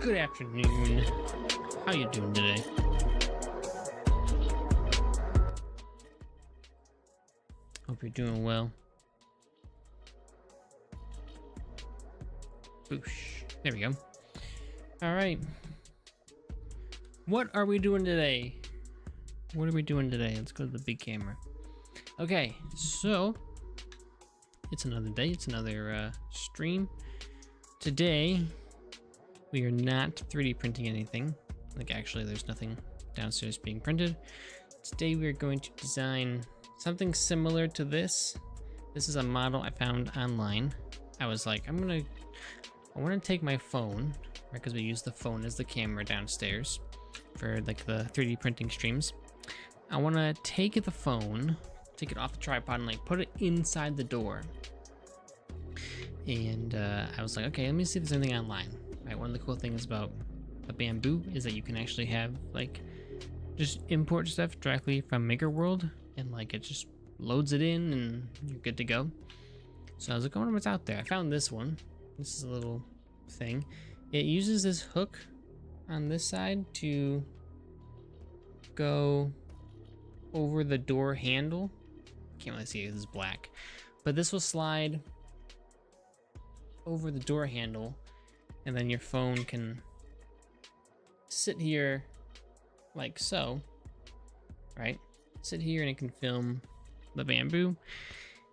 Good afternoon. How you doing today? Hope you're doing well. Boosh. There we go. All right. What are we doing today? What are we doing today? Let's go to the big camera. Okay, so it's another day. It's another stream. Today, we are not 3D printing anything. Like, actually, there's nothing downstairs being printed. Today, we are going to design something similar to this. This is a model I found online. I was like, I want to take my phone, right? Because we use the phone as the camera downstairs for like the 3D printing streams. I want to take the phone, take it off the tripod, and like put it inside the door. And I was like, okay, let me see if there's anything online. Right, one of the cool things about a Bambu is that you can actually have like just import stuff directly from Maker World, and like it just loads it in and you're good to go. So I was like, I wonder what's out there. I found this one. This is a little thing. It uses this hook on this side to go over the door handle. Can't really see it, it's black. But this will slide over the door handle, and then your phone can sit here like so, right? Sit here and it can film the Bambu.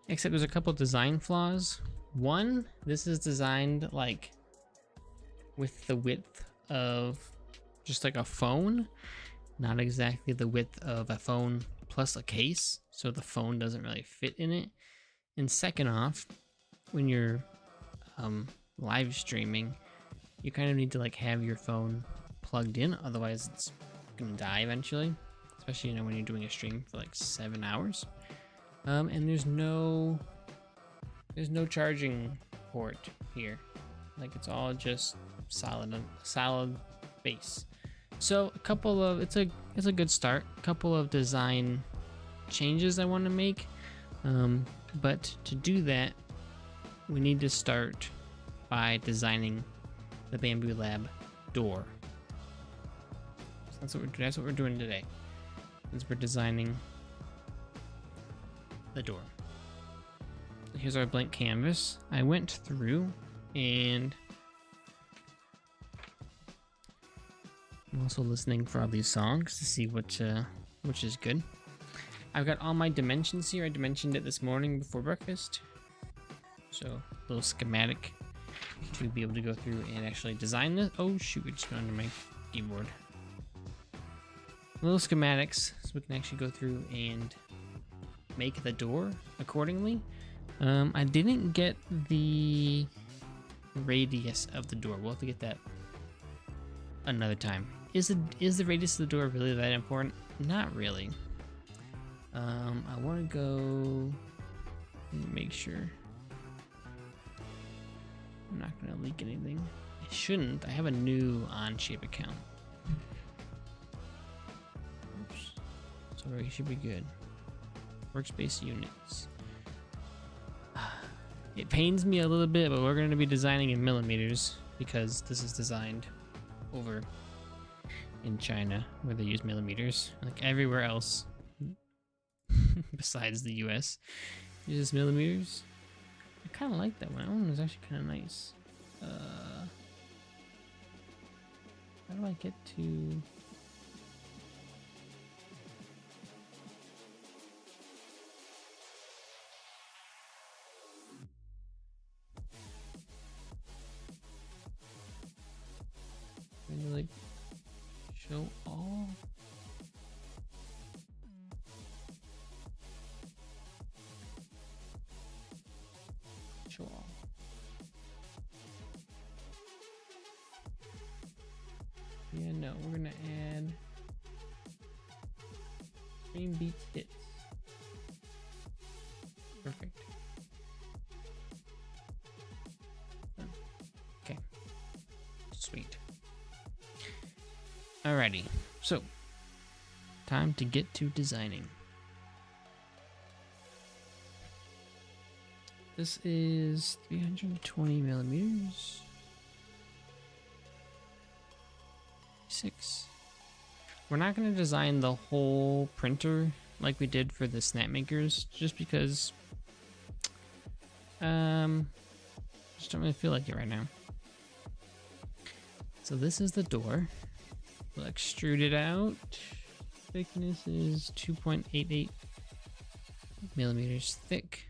Except there's a couple design flaws. One, this is designed like with the width of just like a phone, not exactly the width of a phone plus a case, so the phone doesn't really fit in it. And second off, when you're live streaming, you kind of need to like have your phone plugged in, otherwise it's gonna die eventually, especially, you know, when you're doing a stream for like 7 hours. And there's no charging port here. Like it's all just solid base. So a couple of, it's a good start. A couple of design changes I want to make. But to do that, we need to start by designing the Bambu Lab door. So that's what we're doing today. Is we're designing the door. Here's our blank canvas. I went through and I'm also listening for all these songs to see which is good. I've got all my dimensions here. I dimensioned it this morning before breakfast. So a little schematic to be able to go through and actually design this. Oh shoot, it just went under my keyboard. Little schematics so we can actually go through and make the door accordingly. I didn't get the radius of the door. We'll have to get that another time. Is the radius of the door really that important? Not really. I want to go make sure I'm not going to leak anything. I shouldn't. I have a new OnShape account. Oops. So we should be good. Workspace units. It pains me a little bit, but we're going to be designing in millimeters because this is designed over in China where they use millimeters. Like everywhere else besides the US uses millimeters. I kind of like that one. That one was actually kind of nice. How do I get to... Maybe like show all. Show all. Yeah, no, we're gonna add Streambeats hits. Perfect. Okay. Sweet. Alrighty, so time to get to designing. This is 320 millimeters. 6. We're not going to design the whole printer like we did for the snap makers, just because just don't really feel like it right now. So this is the door. We'll extrude it out. Thickness is 2.88 millimeters thick.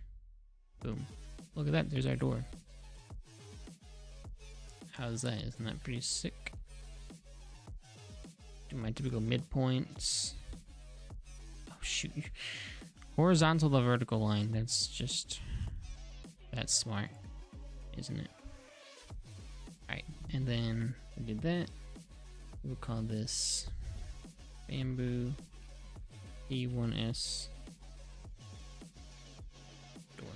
Boom. Look at that, there's our door. How's that? Isn't that pretty sick? Do my typical midpoints. Oh shoot. Horizontal to vertical line. That's smart, isn't it? Alright, and then I did that. We'll call this Bambu P1S door.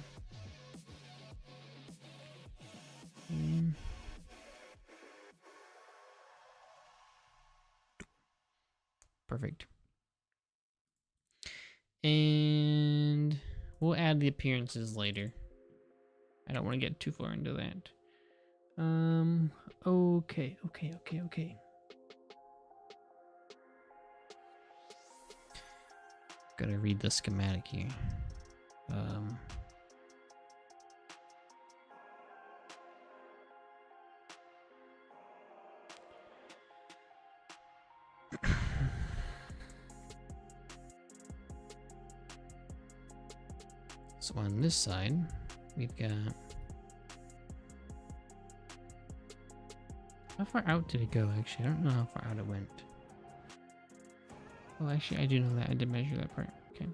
Perfect. And we'll add the appearances later. I don't want to get too far into that. Okay. Gotta read the schematic here. So on this side, we've got... How far out did it go, actually? I don't know how far out it went. Well, actually, I do know that. I did measure that part. Okay.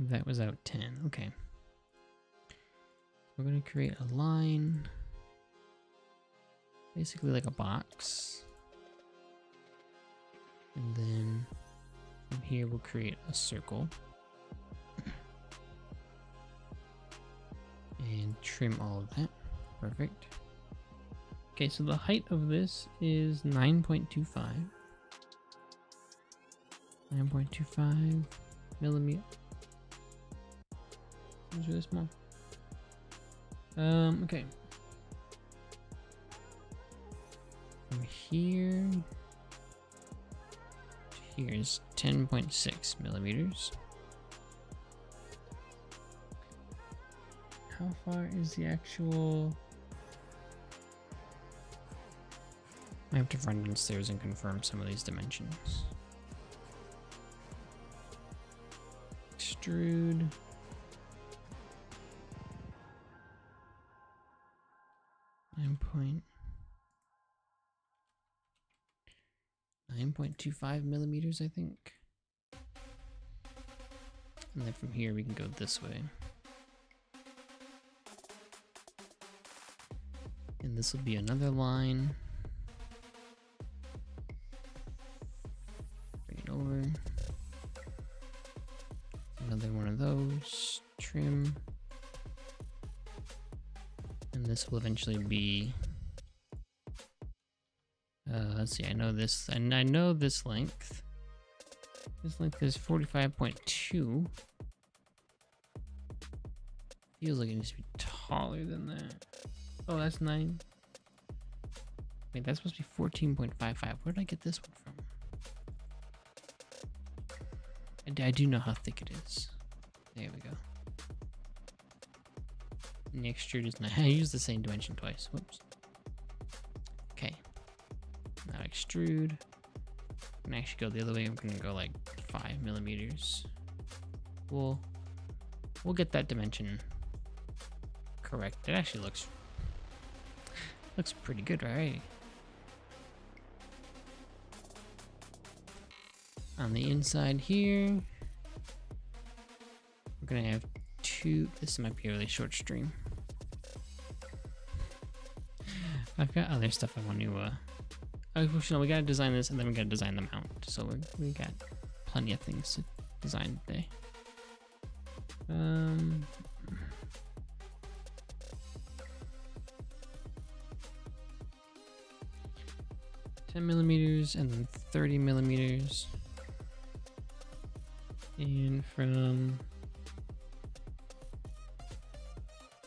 That was out 10. Okay. We're going to create a line. Basically like a box. And then from here we'll create a circle. And trim all of that. Perfect. Okay, so the height of this is 9.25. 9.25 millimeter. It's really small. Okay. From here to here is 10.6 millimeters. How far is the actual... I have to run downstairs and confirm some of these dimensions. Extrude. Nine point 9.25 millimeters, I think. And then from here we can go this way. And this will be another line. Bring it over. Another one of those. Trim. And this will eventually be... let's see, I know this, and I know this length. This length is 45.2. Feels like it needs to be taller than that. Oh, that's 9. Wait, that's supposed to be 14.55. Where did I get this one from? I do know how thick it is. There we go. And the extrude is 9. I used the same dimension twice. Whoops. Okay. Now extrude. I'm gonna actually go the other way. I'm gonna go like 5 millimeters. We'll get that dimension correct. It actually looks pretty good, right? On the inside here, we're gonna have two. This might be a really short stream. I've got other stuff I want to. No, we gotta design this, and then we gotta design the mount. So we got plenty of things to design today. 10 millimeters and then 30 millimeters. And from...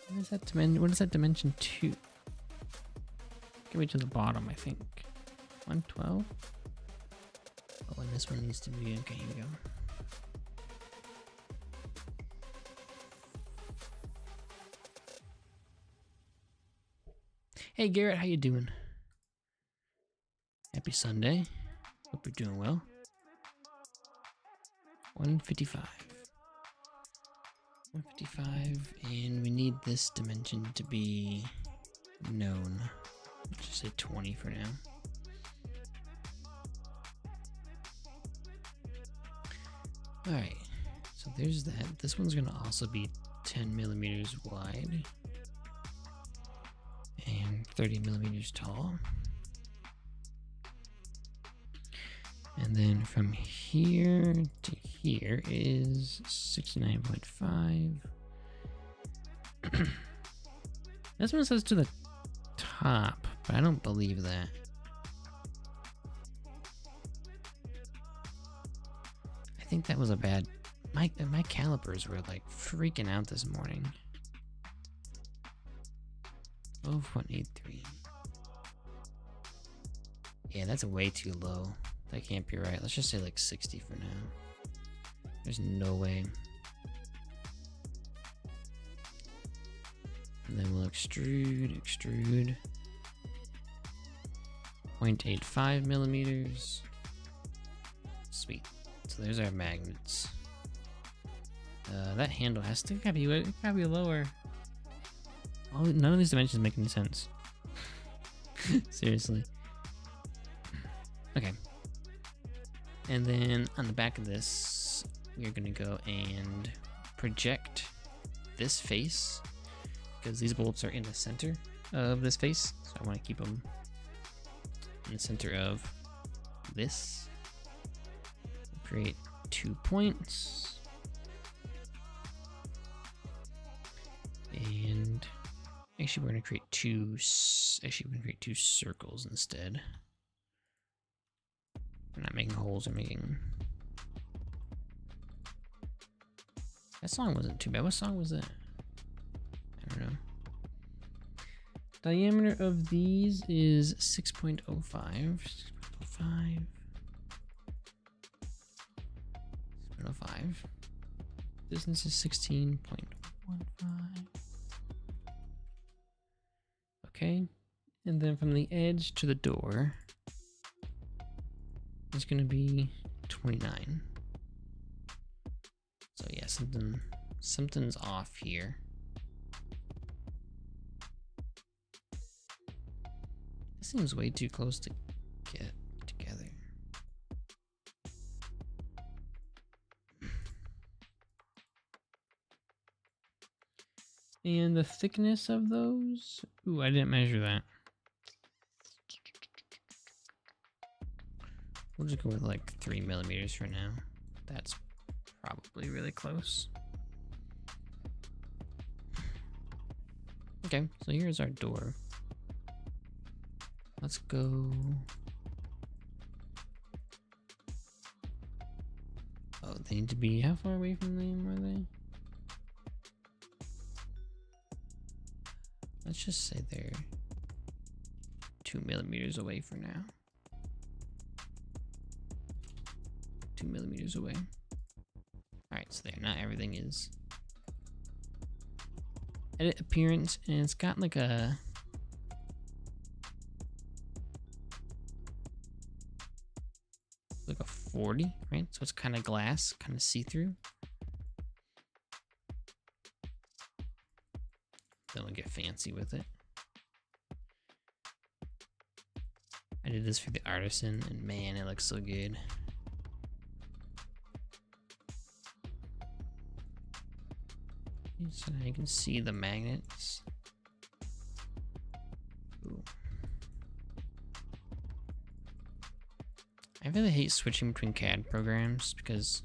What is that dimension to? Get way to the bottom, I think. 112? Oh, and this one needs to be... Okay, here we go. Hey Garrett, how you doing? Happy Sunday. Hope you're doing well. 155. 155, and we need this dimension to be known. Let's just say 20 for now. Alright, so there's that. This one's gonna also be 10 millimeters wide and 30 millimeters tall. And then from here to here is 69.5. This one says to the top, But I don't believe that. I think that was a bad... My calipers were like freaking out this morning. 12.83. Yeah, that's way too low. That can't be right. Let's just say like 60 for now. There's no way. And then we'll extrude. 0.85 millimeters. Sweet. So there's our magnets. That handle has to gotta be lower. None of these dimensions make any sense. Seriously. Okay. And then on the back of this, we're gonna go and project this face, because these bolts are in the center of this face. So I want to keep them in the center of this. Create 2 points. And actually we're gonna create two circles instead. We're not making holes, we're making... That song wasn't too bad. What song was that? I don't know. Diameter of these is 6.05. 6.05. 6.05. Distance is 16.15. Okay. And then from the edge to the door, it's gonna be 29. So yeah, something's off here. This seems way too close to get together. And the thickness of those? Ooh, I didn't measure that. We'll just go with like 3 millimeters for now. That's probably really close. Okay, so here's our door. Let's go. Oh, they need to be, how far away from them are they? Let's just say they're 2 millimeters away for now. 2 millimeters away. Alright, so there, not everything is. Edit appearance, and it's got like a... like a 40, right? So it's kind of glass, kind of see-through. Then we'll get fancy with it. I did this for the artisan, and man, it looks so good. So now you can see the magnets. Ooh. I really hate switching between CAD programs because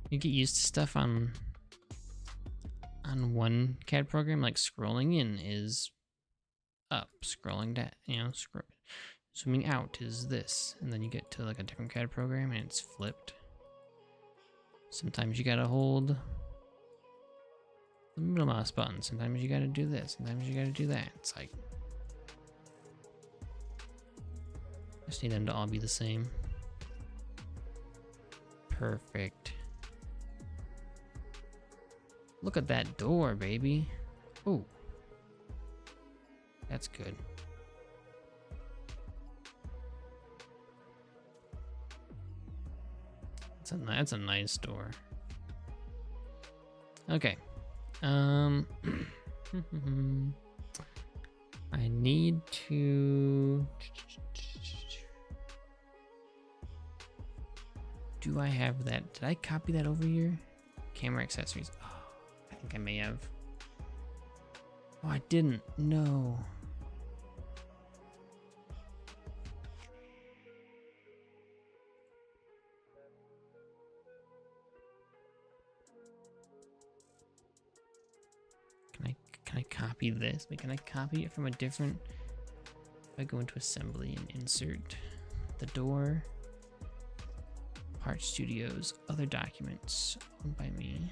you get used to stuff on one CAD program, like scrolling in is up, scrolling down, you know, zooming out is this, and then you get to like a different CAD program and it's flipped. Sometimes you gotta hold the middle mouse button, sometimes you gotta do this, sometimes you gotta do that. It's like, I just need them to all be the same. Perfect. Look at that door, baby. Ooh. That's good. That's a nice door. Okay. I need to... Do I have that? Did I copy that over here? Camera accessories. Oh, I think I may have. Oh, I didn't. No. Can I copy this? Wait, can I copy it from a different I go into assembly and insert the door, Part Studios, other documents owned by me.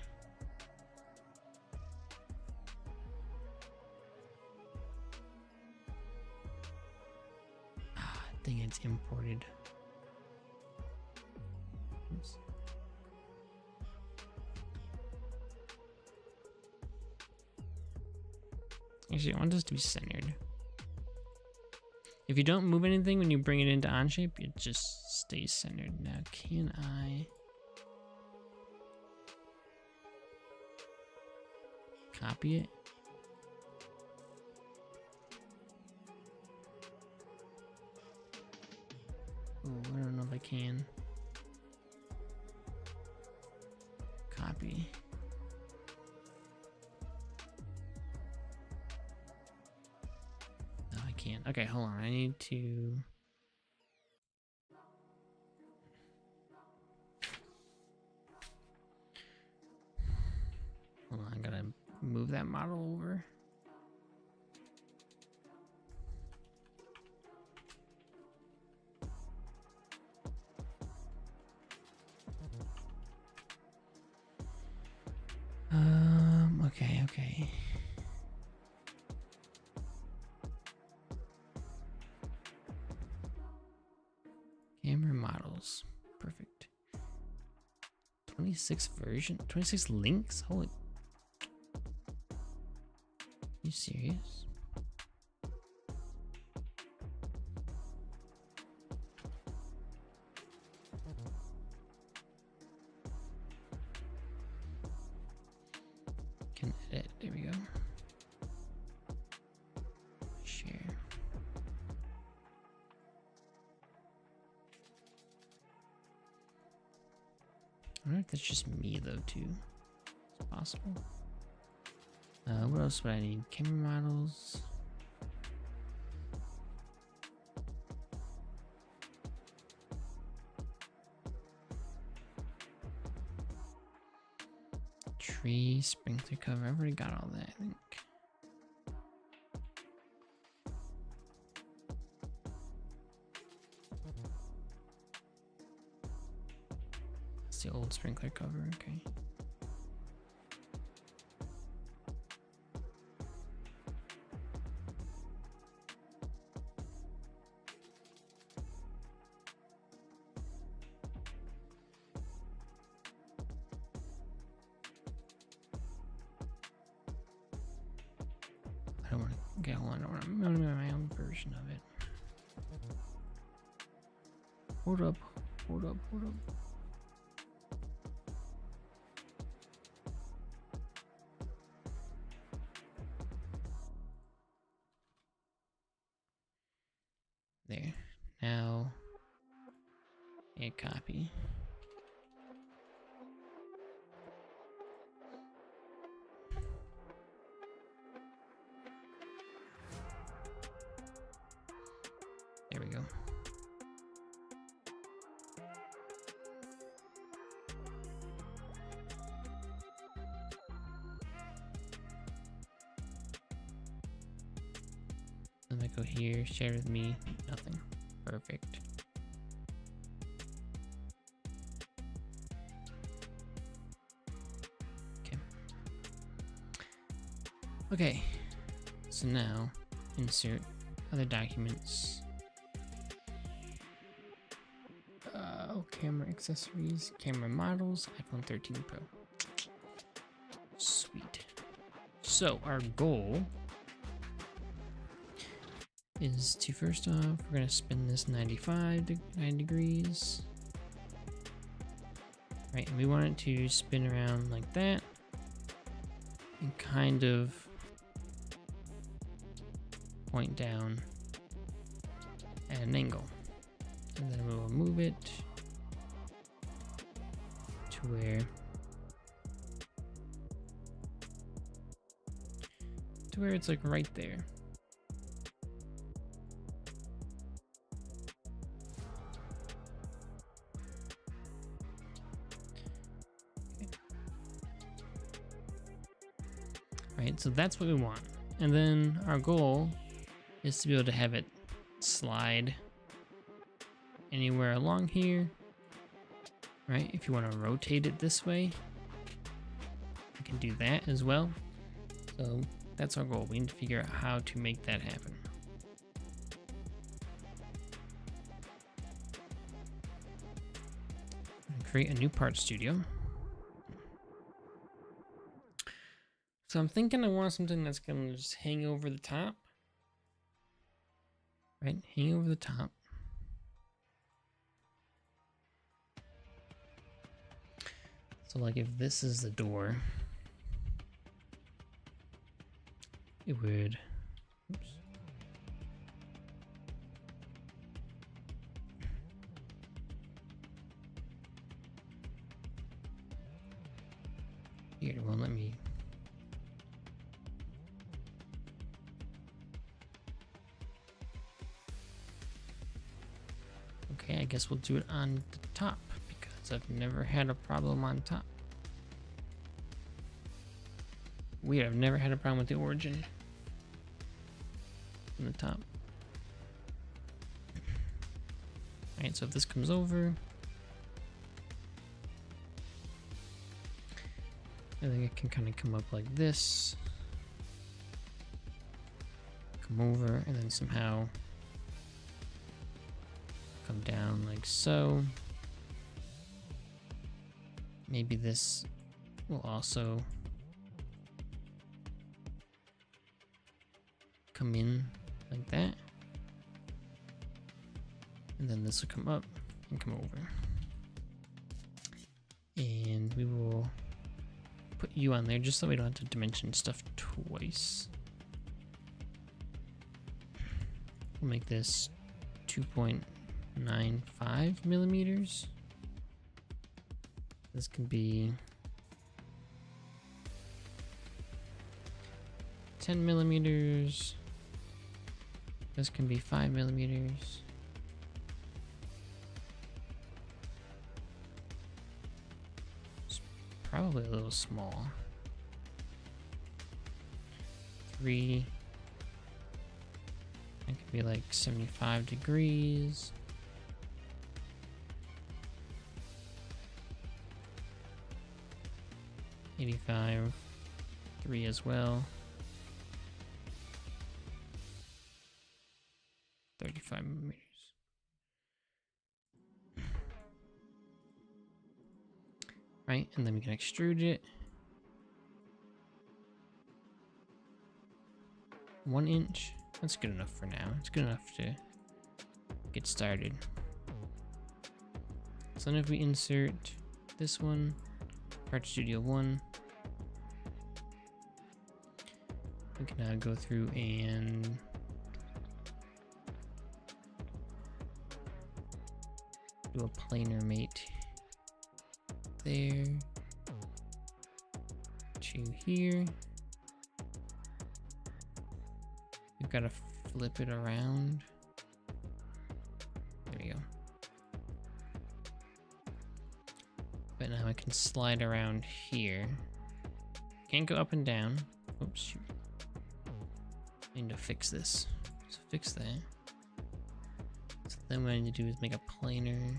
Ah, dang, it's imported. Oops. Actually, I want this to be centered. If you don't move anything when you bring it into Onshape, it just stays centered. Now, can I copy it? Oh, I don't know if I can. Copy. No, I can't. Okay, hold on. I need to... Hold on, I gotta move that model over. Okay. Camera models. Perfect. 26 version? 26 links? Holy... You serious? Can edit. There we go. Share. I wonder if that's just me though too. It's possible. What else would I need? Camera models. Tree, sprinkler cover. I've already got all that, I think. It's the old sprinkler cover, okay. I don't want to get one. I don't want to make my own version of it. Hold up. There. Now, a copy. There we go. Then I go here, share with me, nothing. Perfect. Okay. So now, insert other documents. Camera accessories, camera models, iPhone 13 Pro. Sweet. So our goal is to, first off, we're gonna spin this 9 degrees. Right, and we want it to spin around like that and kind of point down at an angle. And then we will move it to where it's like right there. Okay. Right, so that's what we want. And then our goal is to be able to have it slide anywhere along here, right? If you want to rotate it this way, you can do that as well. So that's our goal. We need to figure out how to make that happen. Create a new part studio. So I'm thinking I want something that's gonna just hang over the top. Right, hang over the top. So like if this is the door, it would, oops. Here, it won't let me. Okay, I guess we'll do it on the top because I've never had a problem on top. Weird, I've never had a problem with the origin on the top. Alright, so if this comes over, I think it can kind of come up like this, come over, and then somehow come down like so. Maybe this will also come in like that. And then this will come up and come over. And we will put you on there just so we don't have to dimension stuff twice. We'll make this 2.95 millimeters. This can be 10 millimeters. This can be 5 millimeters. It's probably a little small. 3. That could be like 75 degrees. 85. 3 as well. 35 millimeters. Right, and then we can extrude it. 1 inch. That's good enough for now. It's good enough to get started. So then if we insert this one, Part Studio 1, we can now go through and do a planar mate there to here. We've got to flip it around. There we go. But now I can slide around here. Can't go up and down. Oops, shoot. I need to fix this. So fix that. So then what I need to do is make a planar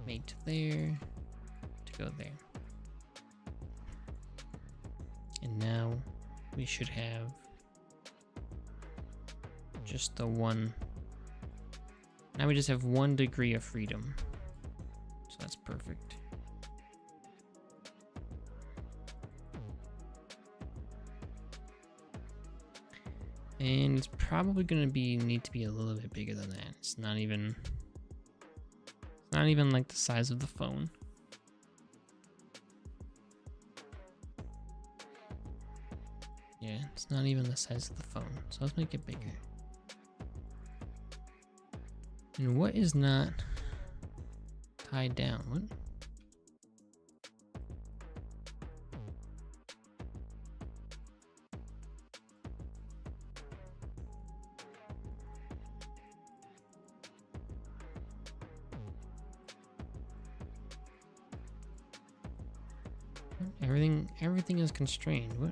mate there to go there. And now we should have just the one. Now we just have 1 degree of freedom. So that's perfect. And it's probably gonna need to be a little bit bigger than that. It's not even like the size of the phone. Yeah, it's not even the size of the phone. So let's make it bigger. And what is not tied down? What? Everything is constrained. What?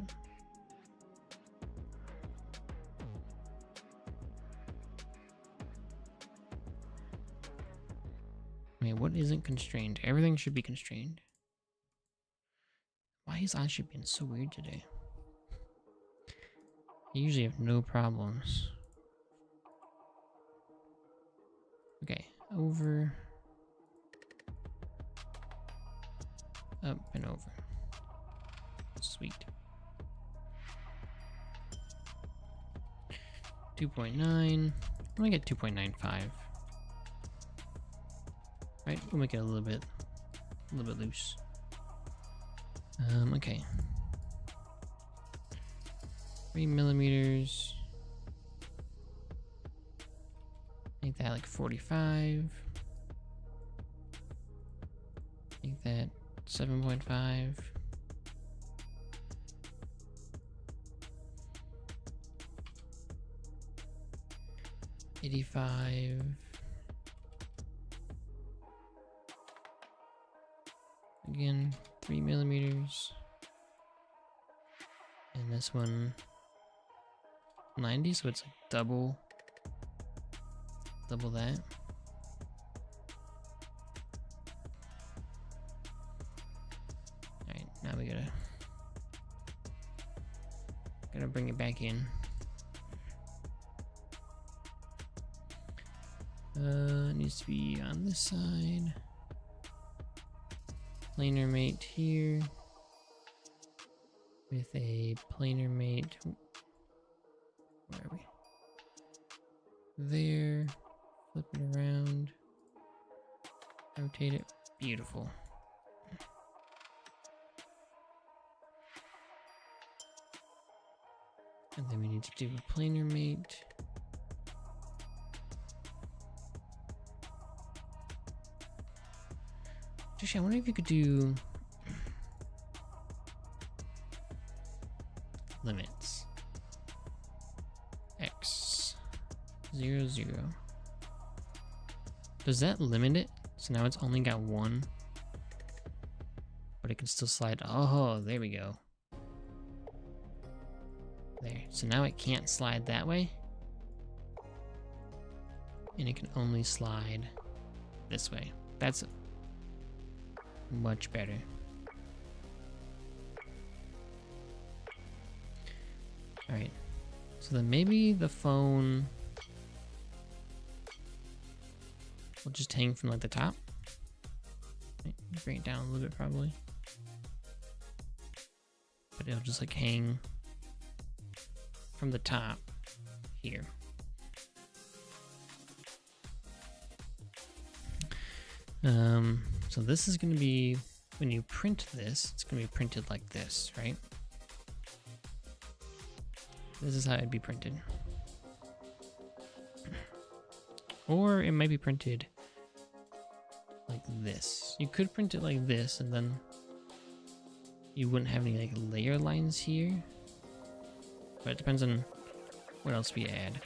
Okay, what isn't constrained? Everything should be constrained. Why is Oshie being so weird today? I usually have no problems. Okay, over, up, and over. Sweet. 2.9. I'm gonna get 2.95. Right, we'll make it a little bit loose. Okay. 3 millimeters. Make that like 45. Make that 7.5. $85. Again, 3 millimeters. And this one 90, so it's like double that. Alright, now we gotta bring it back in. It needs to be on this side. Planar mate here with a planar mate. Where are we? There. Flip it around. Rotate it. Beautiful. And then we need to do a planar mate. Josh, I wonder if you could do limits. X 0, 0. Does that limit it? So now it's only got one, but it can still slide. Oh, there we go. There. So now it can't slide that way, and it can only slide this way. That's much better. Alright, so then maybe the phone will just hang from like the top. Right, bring it down a little bit probably. But it'll just like hang from the top here. So this is going to be, when you print this, it's going to be printed like this, right? This is how it'd be printed. Or it might be printed like this. You could print it like this, and then you wouldn't have any like layer lines here. But it depends on what else we add.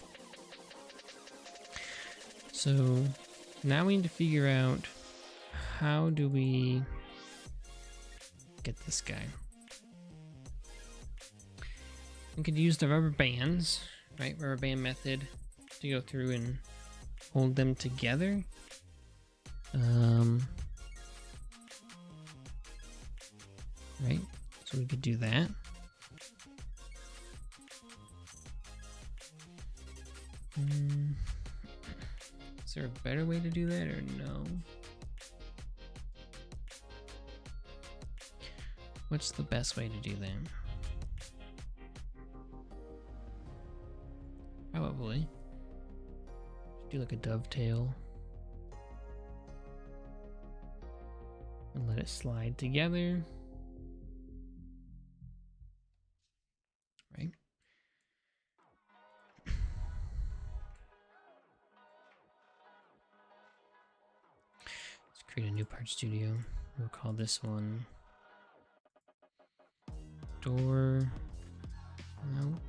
So now we need to figure out, how do we get this guy? We could use the rubber bands, right? Rubber band method to go through and hold them together. Right? So we could do that. Is there a better way to do that or no? What's the best way to do that? Probably do like a dovetail and let it slide together. Right? Let's create a new part studio. We'll call this one door mount.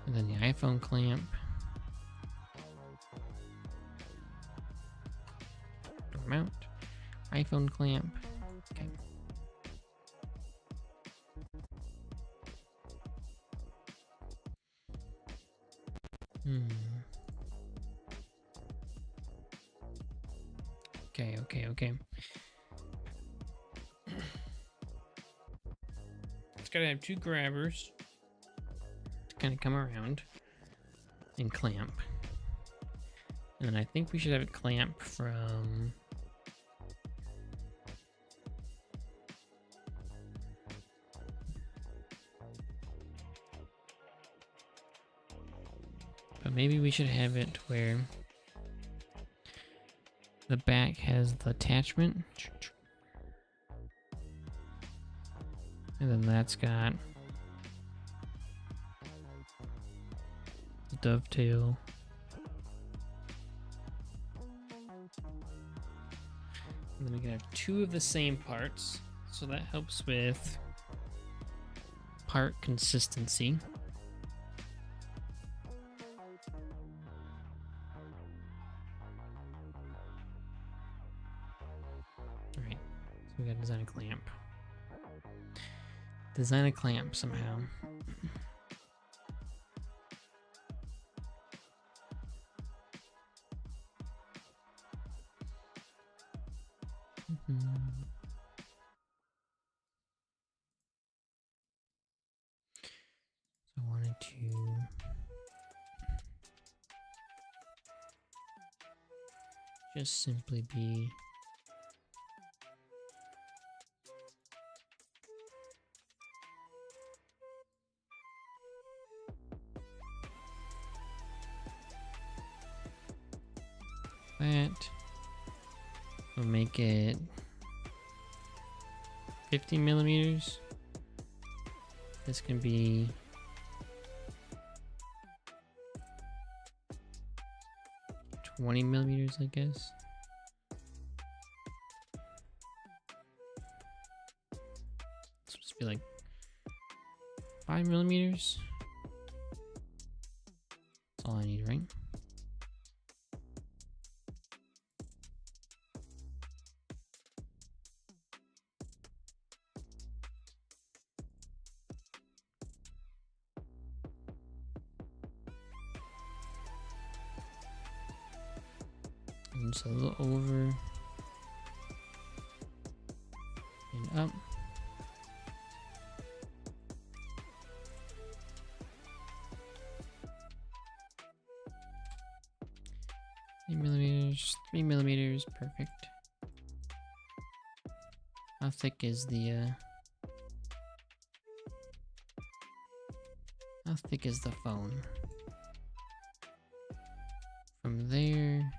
And then the iPhone clamp. Door mount. iPhone clamp. Okay. Okay. It's gotta have two grabbers to kind of come around and clamp. And then I think we should have it clamp from but maybe we should have it where the back has the attachment. And then that's got the dovetail. And then we can have two of the same parts. So that helps with part consistency. Alright, so we gotta design a clamp. Design a clamp somehow. So I wanted to just simply be that. We'll make it 15 millimeters. This can be 20 millimeters, I guess. This will just be like 5 millimeters. That's all I need, right? And just a little over and up. Millimeters, 3 millimeters, perfect. How thick is the phone? From there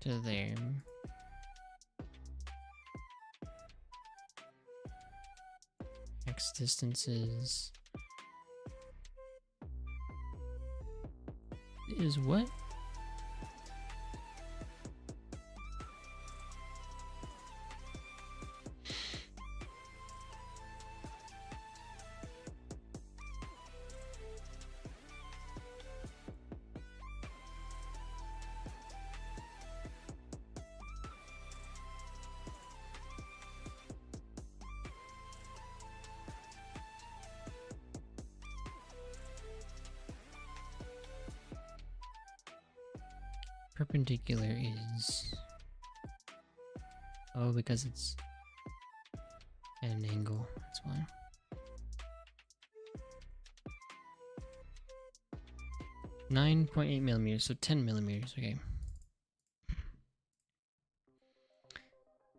to there. X distances is what? Perpendicular is, oh, because it's at an angle, that's why. .8 millimeters, so 10 millimeters, okay.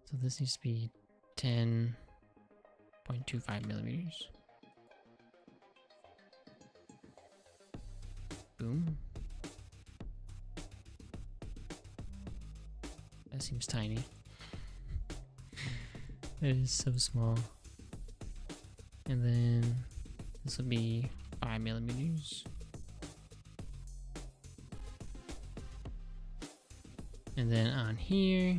So this needs to be 10.25 millimeters. Boom. That seems tiny. That is so small. And then this will be 5 millimeters. And then on here,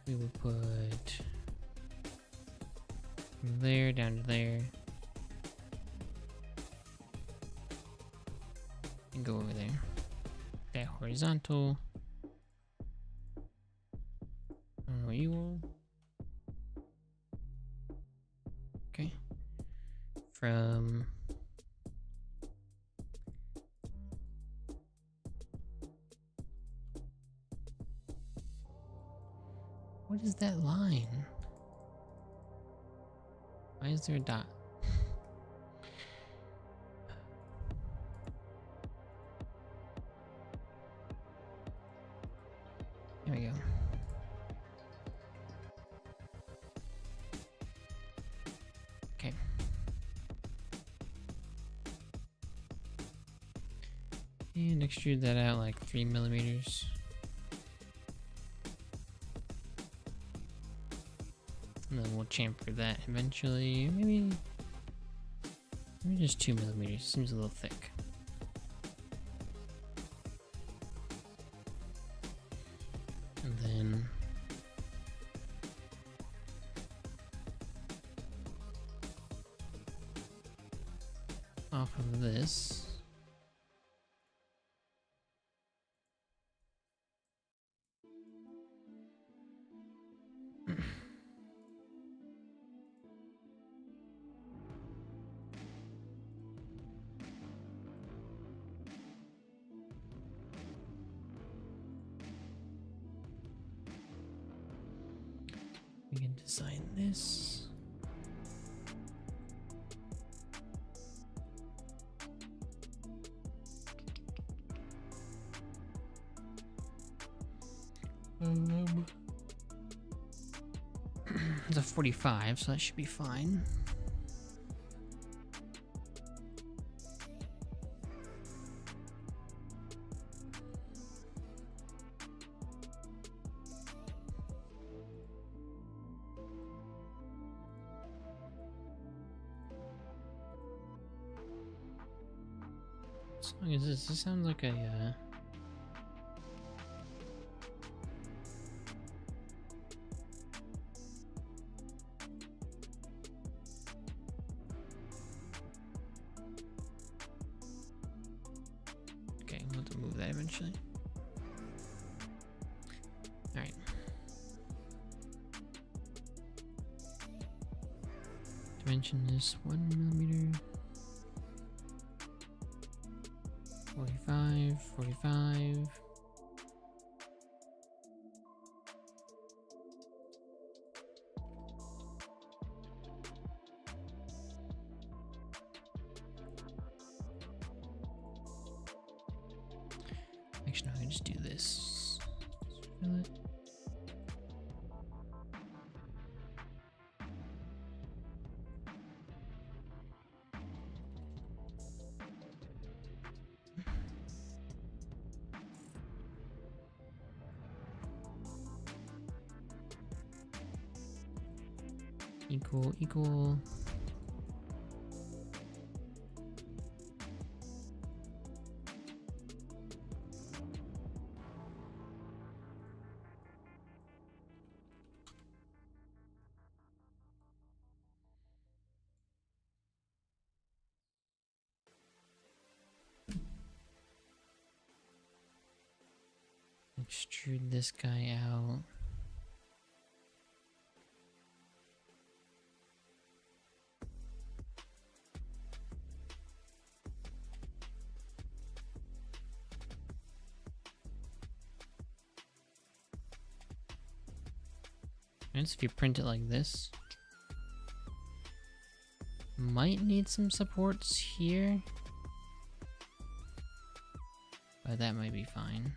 we will put from there down to there. And go over there. That horizontal. I don't know what you are. Okay. From What is that line? Why is there a dot? There we go. Okay. And extrude that out like 3 millimeters. And then we'll chamfer that eventually. Maybe just 2 millimeters. Seems a little thick. And then off of this. We can design this. It's a 45, so that should be fine. As long as this sounds like a okay, we'll have to move that eventually. Alright. Dimension is 1 millimeter. 45, 45. Actually, no, I can just do this. Fill it. Equal. Extrude this guy out. And if you print it like this, might need some supports here, but that might be fine.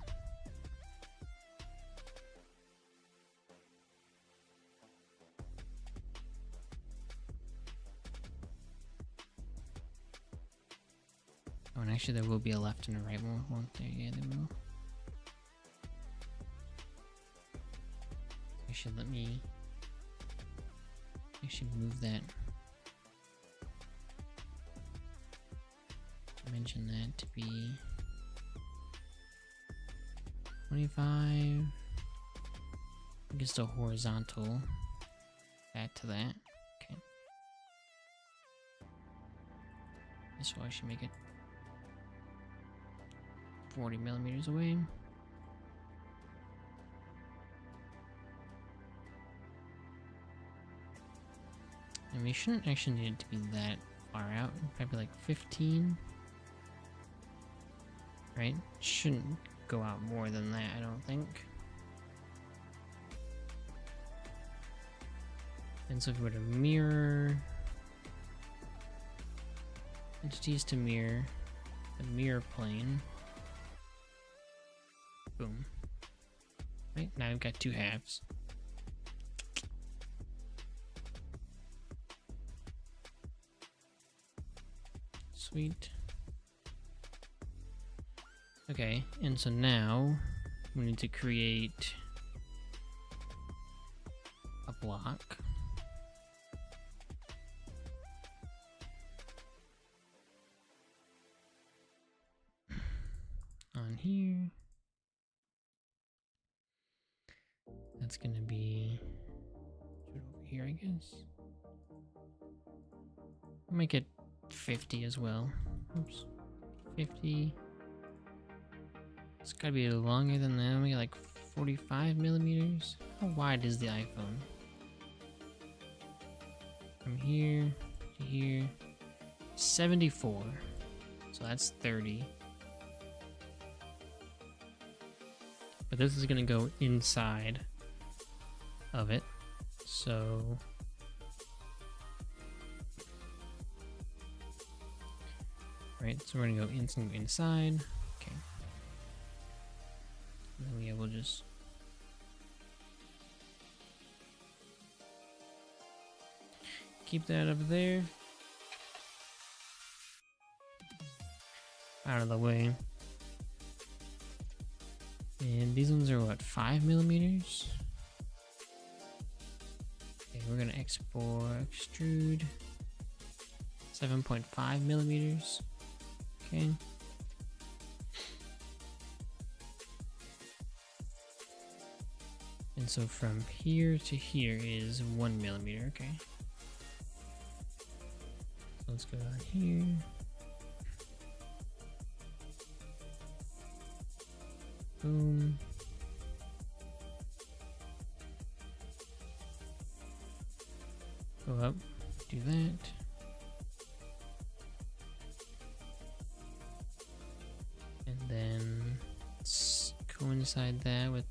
Oh, and actually there will be a left and a right one, won't there? Yeah, there will. Actually, let me actually move that. Dimension that to be 25. I guess the horizontal. Add to that. Okay. This will actually make it 40 millimeters away. And we shouldn't actually need it to be that far out. Probably like 15. Right? Shouldn't go out more than that, I don't think. And so if we were to mirror entities to mirror the mirror plane, boom. Right, now we've got two halves. Sweet. Okay, and so now we need to create a block. On here. That's gonna be over here, I guess. I'll make it 50 as well. Oops. 50. It's gotta be longer than that. Maybe like 45 millimeters. How wide is the iPhone? From here to here. 74. So that's 30. But this is gonna go inside of it. So right, so we're gonna go inside. Okay. And then we will just keep that up there. Out of the way. And these ones are what, 5 millimeters? Okay, we're gonna extrude 7.5 millimeters. Okay. And so from here to here is 1 millimeter. Okay. So let's go down here. Boom. Go up, do that. And then let's coincide that with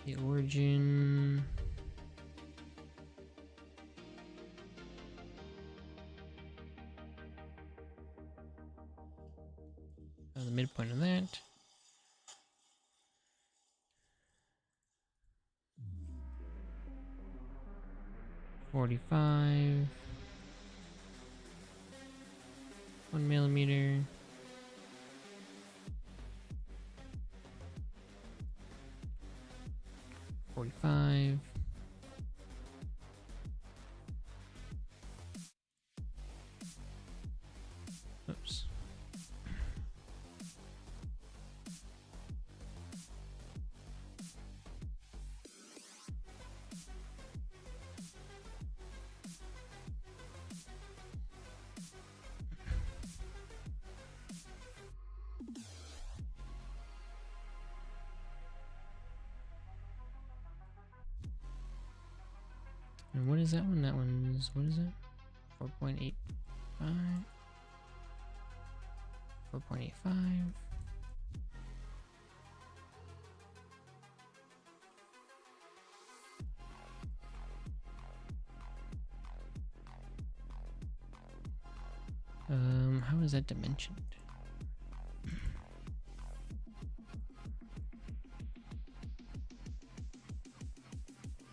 the origin. The midpoint of that. .45. 1 millimeter. .45. Oops. And what is that one? That one's, what is it? 4.85. 4.85. How is that dimensioned?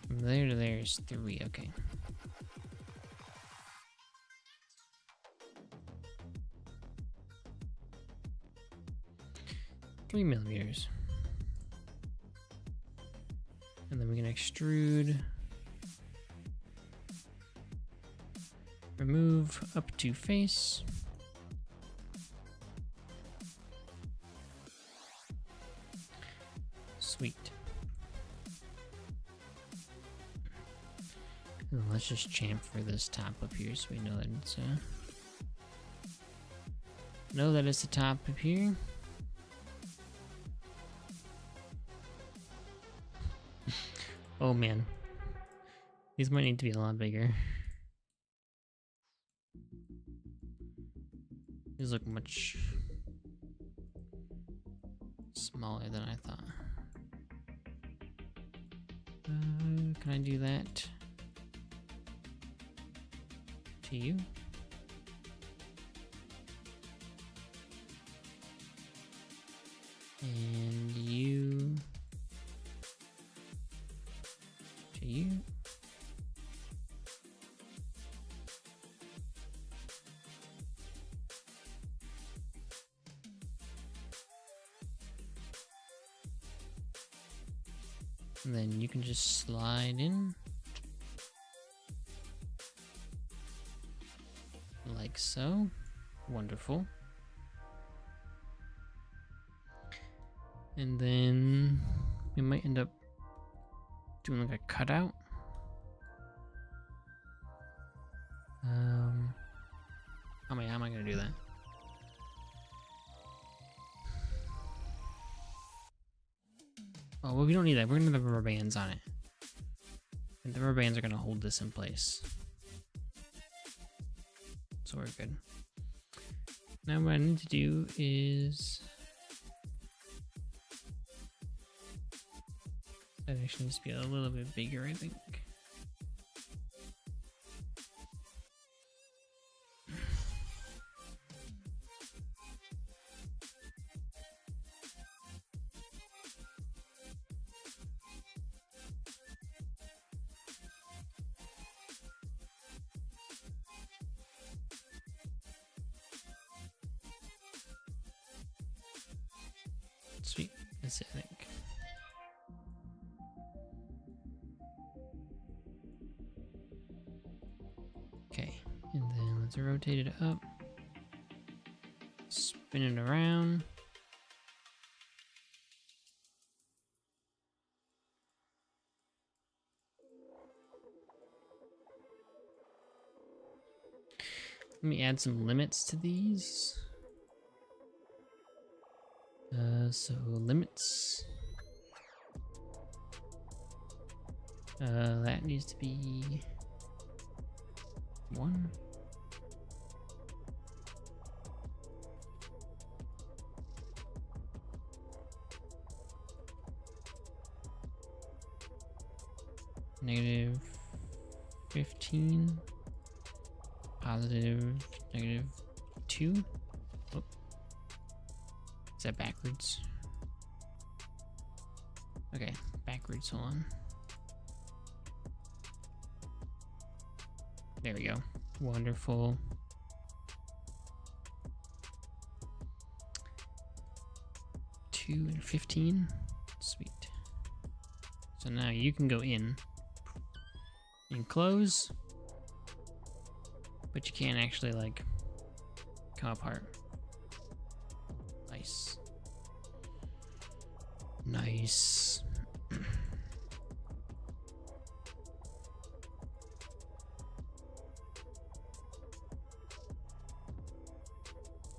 From there to there is 3, okay. Three millimeters. And then we can extrude. Remove up to face. Sweet. And let's just chamfer this top up here so we know that it's the top up here. Oh man. These might need to be a lot bigger. These look much smaller than I thought. Can I do that to you? And you to you. And then you can just slide in like so. Wonderful. And then we might end up doing like a cutout. How am I gonna do that? Oh, well, we don't need that. We're gonna have rubber bands on it. And the rubber bands are gonna hold this in place. So we're good. Now what I need to do is... that actually needs to be a little bit bigger, I think. Sweet, that's it, I think. Okay, and then let's rotate it up, spin it around. Let me add some limits to these. So limits. That needs to be 1. Negative 15. Positive negative 2. Oh. Is that backwards? Okay, backwards, hold on. There we go. Wonderful. Two and 15. Sweet. So now you can go in and close, but you can't actually like come apart. Nice. Nice.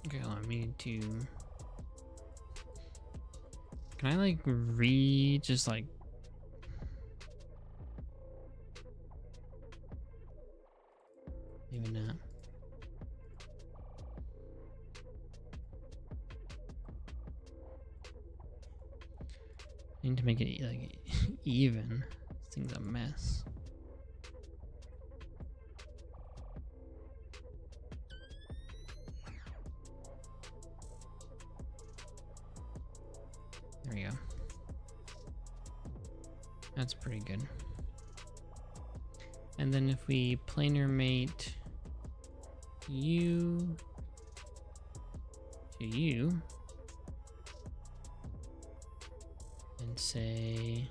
Okay, hold on, I need to... Can I like just like... Maybe not. I need to make it like even. This thing's a mess. There we go. That's pretty good. And then if we planar mate you to you and say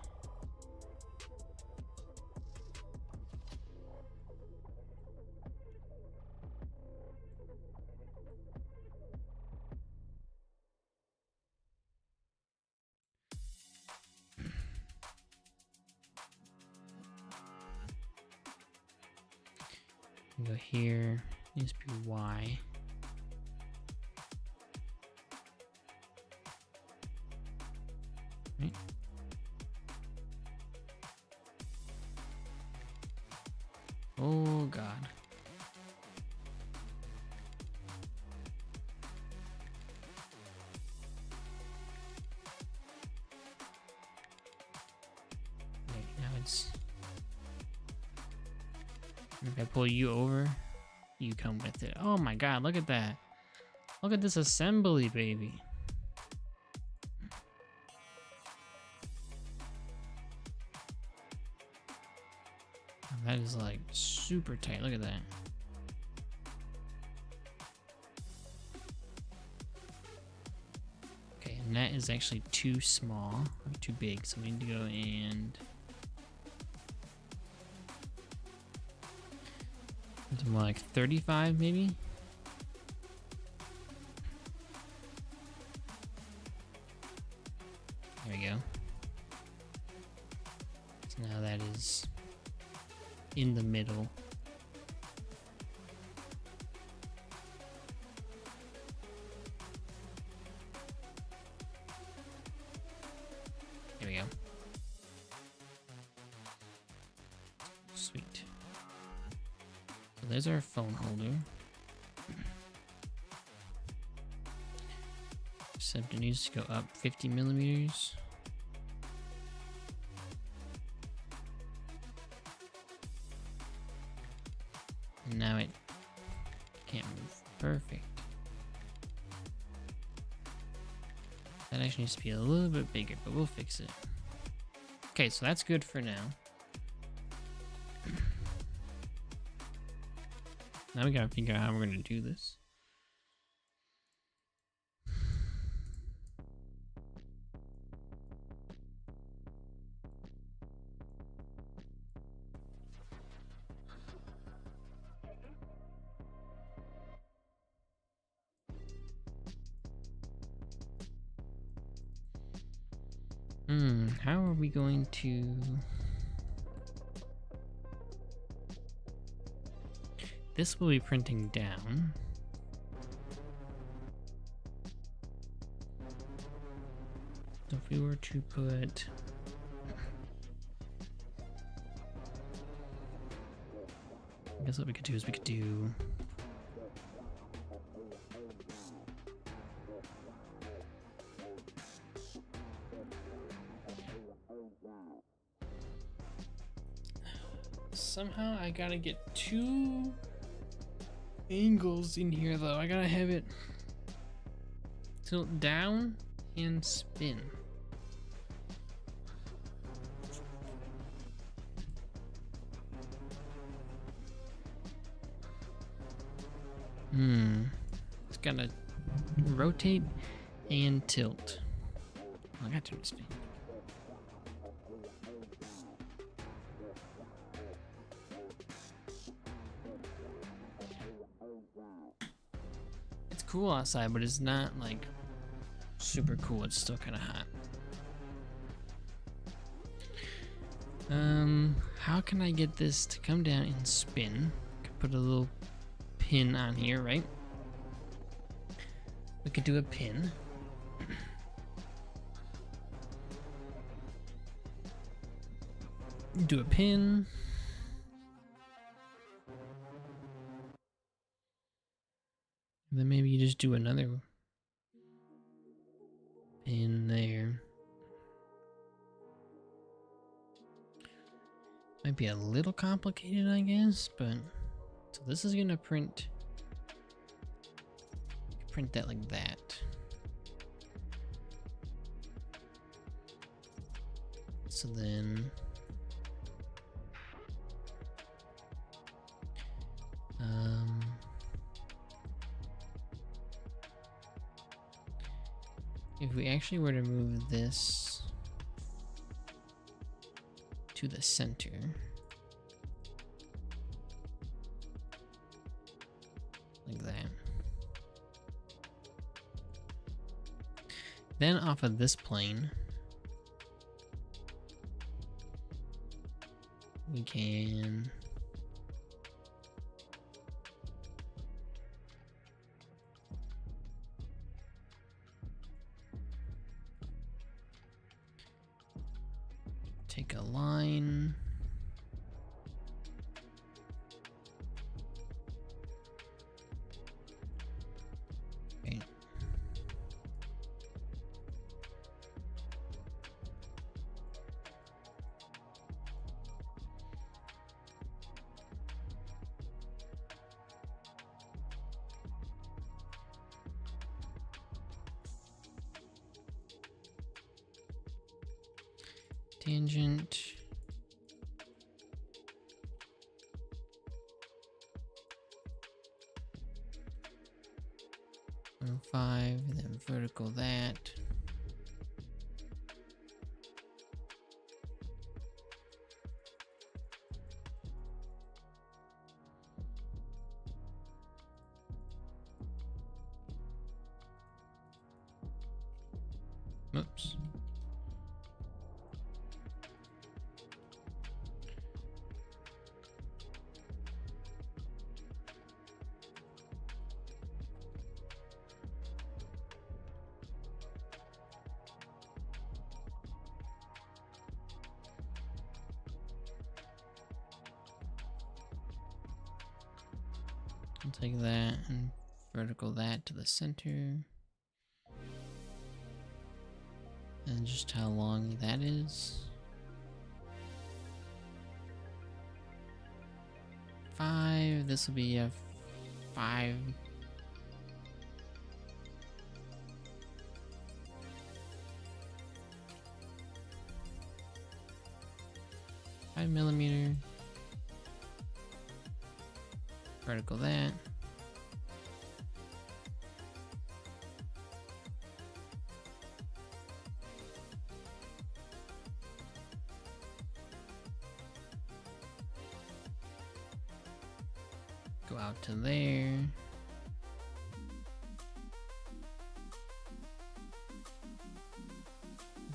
go here, needs to be Y. Right. Oh God. Okay, now it's... If I pull you over, you come with it. Oh my god, look at that. Look at this assembly, baby. That is like super tight. Look at that. Okay, and that is actually too small or too big, so we need to go and it's more like 35 maybe. There we go. So now that is in the middle. There we go. Sweet. So there's our phone holder. Except it needs to go up 50 millimeters. And now it can't move. Perfect. That actually needs to be a little bit bigger, but we'll fix it. Okay, so that's good for now. Now we gotta figure out how we're gonna do this. How are we going to... This will be printing down. So if we were to put... I guess what we could do is we could do... Somehow I gotta get two angles in here though. I gotta have it tilt down and spin. It's gotta rotate and tilt. Oh, I got to spin. It's cool outside, but it's not like super cool. It's still kind of hot. How can I get this to come down and spin? I could put a little pin on here, right? We could do a pin. Do a pin. And then maybe you just do another pin there. Might be a little complicated, I guess, but so this is gonna print that like that. So then if we actually were to move this to the center, like that, then off of this plane we can take a line, okay. tangent. 5, and then vertical that. Oops. I'll take that and vertical that to the center. And just how long that is. 5. This will be a 5. $5mm. Vertical that. Go out to there.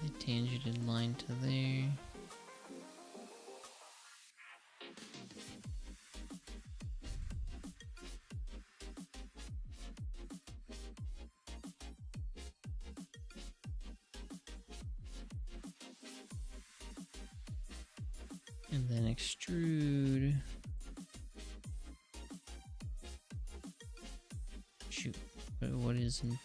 The tangented line to there. And then extrude. Shoot, but what isn't,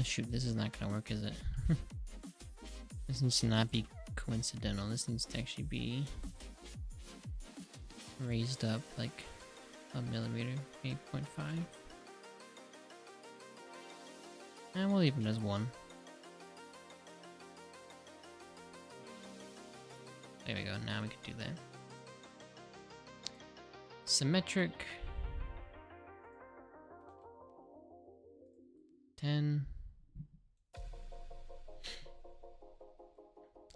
shoot, this is not gonna work, is it? This needs to not be coincidental. This needs to actually be raised up like a millimeter, 8.5. And we'll leave it as 1. There we go, now we can do that. Symmetric. 10.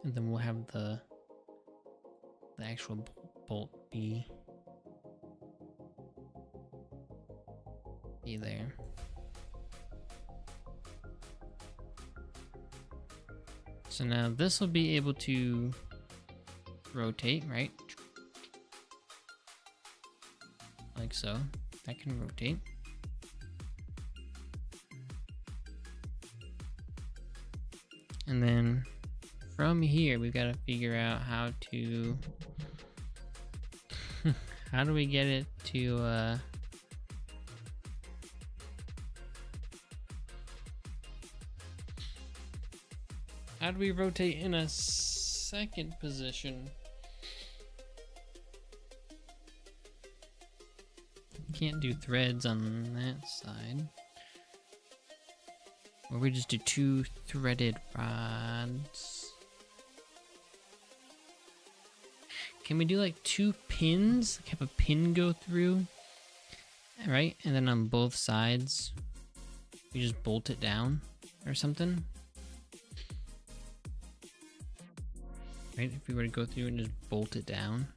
And then we'll have the actual bolt be there. So now this will be able to rotate, right? Like so. That can rotate. And then from here, we've got to figure out how to... how do we get it to... How do we rotate in a second position? Can't do threads on that side. Or we just do 2 threaded rods. Can we do like 2 pins? Like have a pin go through, right? And then on both sides, we just bolt it down or something. Right, if we were to go through and just bolt it down.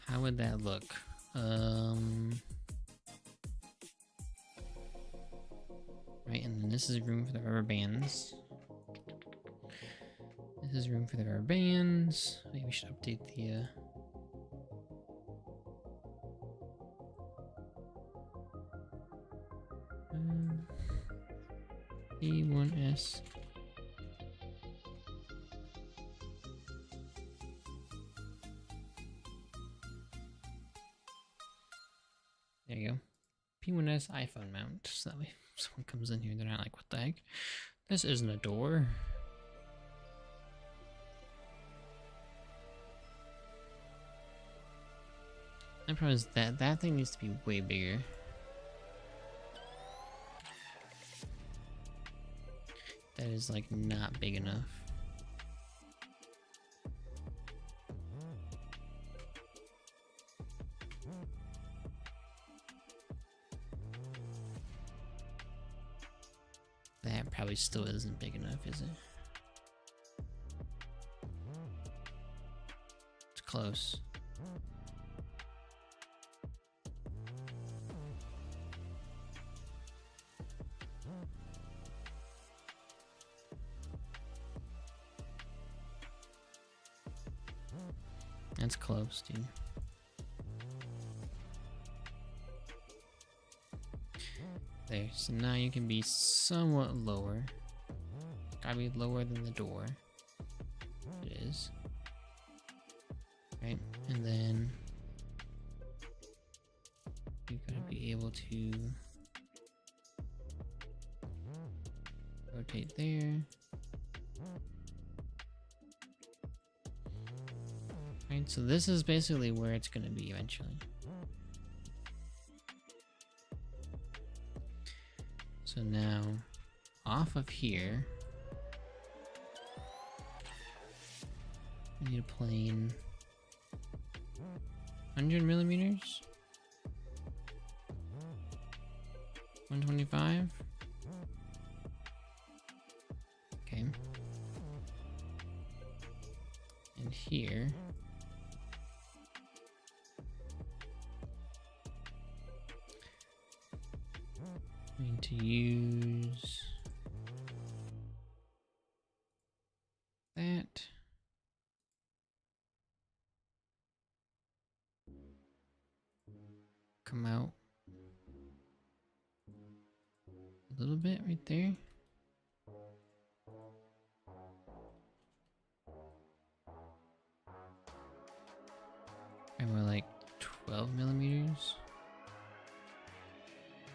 How would that look? Right, and then this is room for the rubber bands. This is room for the rubber bands. Maybe we should update the P1S. There you go. P1S iPhone mount. So that way if someone comes in here, they're not like, what the heck? This isn't a door. The problem is that thing needs to be way bigger. That is like not big enough. That probably still isn't big enough, is it? It's close. That's close, dude. There, so now you can be somewhat lower. Gotta be lower than the door. It is. Right, and then you gotta be able to rotate there. Right, so this is basically where it's gonna be eventually. So now, off of here, we need a plane 100 millimeters, 125. Okay. And here, we need to use that. Come out a little bit right there. And we're like 12 millimeters.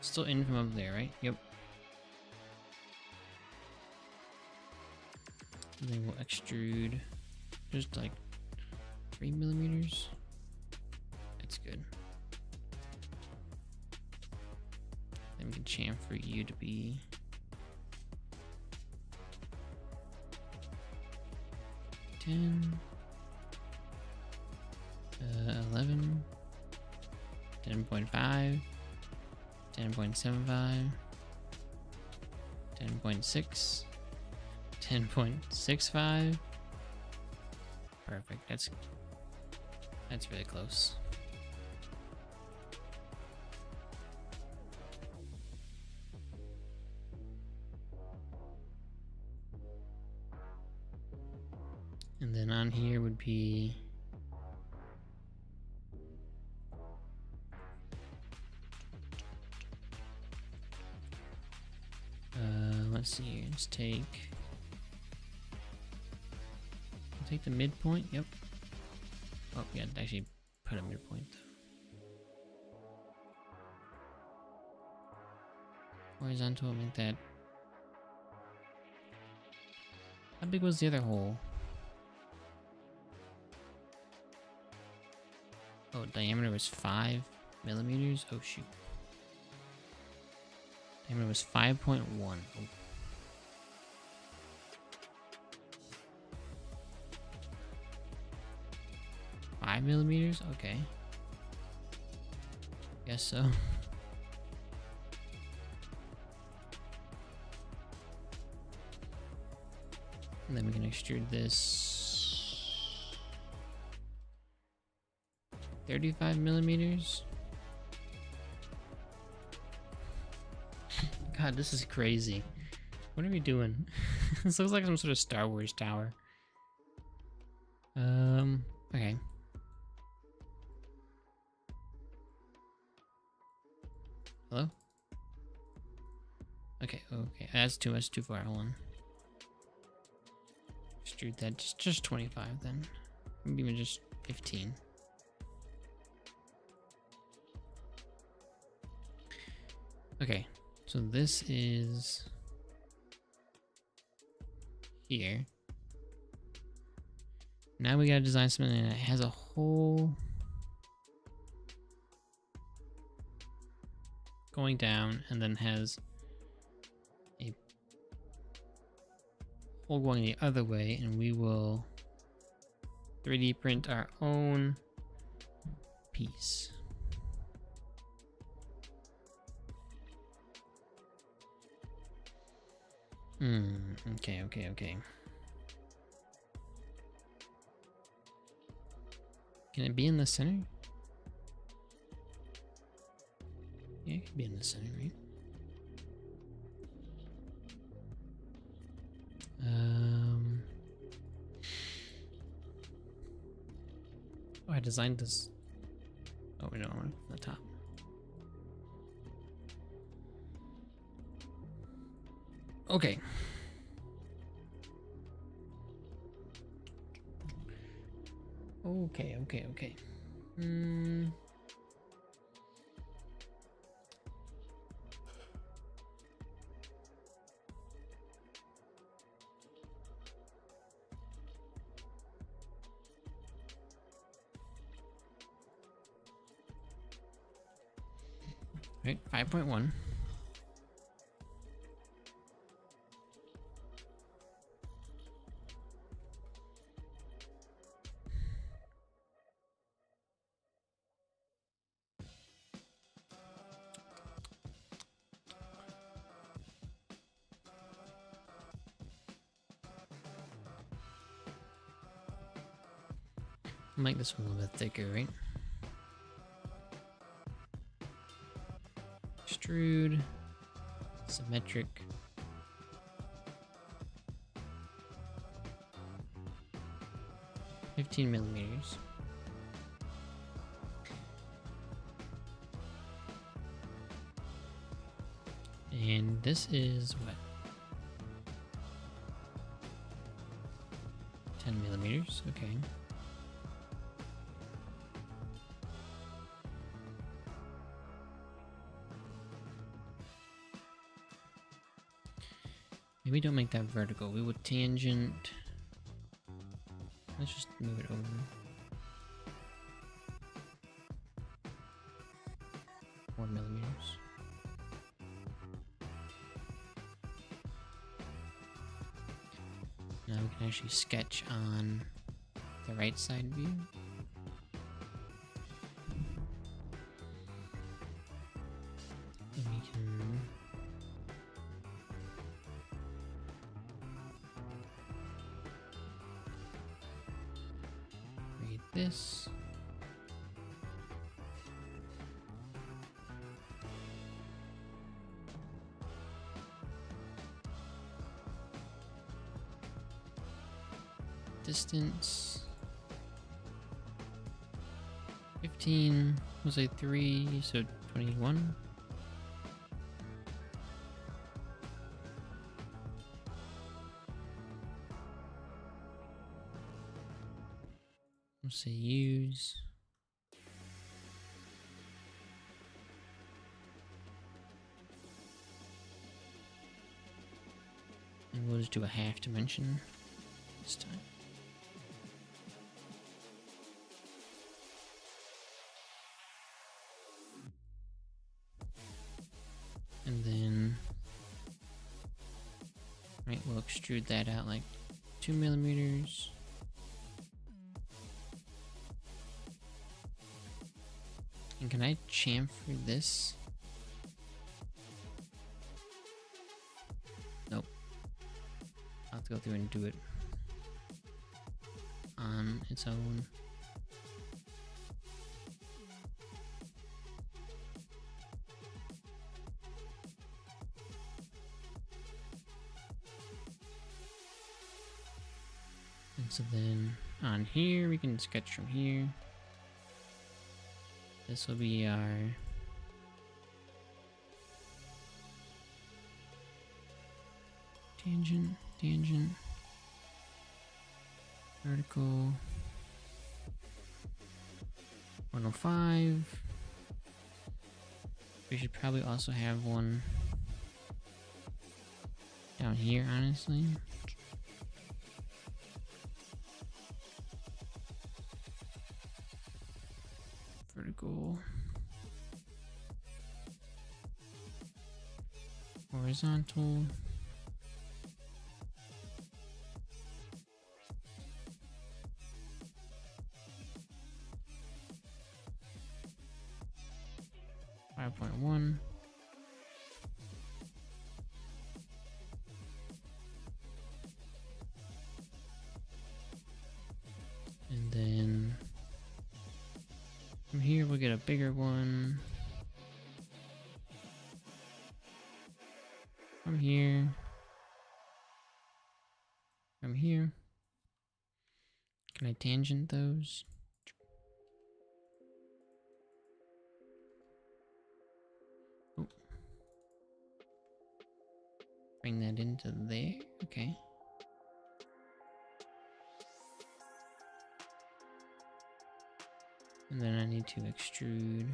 Still in from up there, right? Yep. And then we'll extrude just like 3 millimeters. That's good. Then we can chamfer you to be 10, 11, 10.5, 10.75, 10.6, 10.65. Perfect. That's really close. And then on here would be let's see here. Let's take the midpoint. Yep. Oh, yeah, actually put a midpoint. Horizontal, make that. How big was the other hole? Oh, diameter was 5 millimeters. Oh shoot. Diameter was 5.1. Oh. 5 millimeters? Okay. Guess so. And then we can extrude this 35 millimeters. God, this is crazy. What are we doing? This looks like some sort of Star Wars tower. Okay. Hello? Okay, okay. That's too far. Hold on. Extrude that just 25 then. Maybe even just 15. Okay, so this is here. Now we gotta design something that has a hole going down and then has a hole going the other way, and we will 3D print our own piece. Okay. Can it be in the center? Yeah, it can be in the center, right? Oh, I designed this. Oh, no, on the top. Okay. Okay. Right, 5.1. Make this one a little bit thicker, right? Extrude, symmetric. $15 millimeters. And this is what? 10 millimeters, okay. Maybe don't make that vertical. We would tangent. Let's just move it over. More millimeters. Now we can actually sketch on the right side view. And we can read this. Distance 15, we'll say 3, so 21. We'll say use. And we'll just do a half dimension this time. And then, right, we'll extrude that out like 2 millimeters. And can I chamfer this? Nope. I'll have to go through and do it on its own. And so then on here, we can sketch from here. This will be our tangent, vertical, 105, We should probably also have one down here, honestly. Vertical. Horizontal. .1. And then from here we'll get a bigger one. From here. From here. Can I tangent those? Oh. Bring that into there. Okay. And then I need to extrude.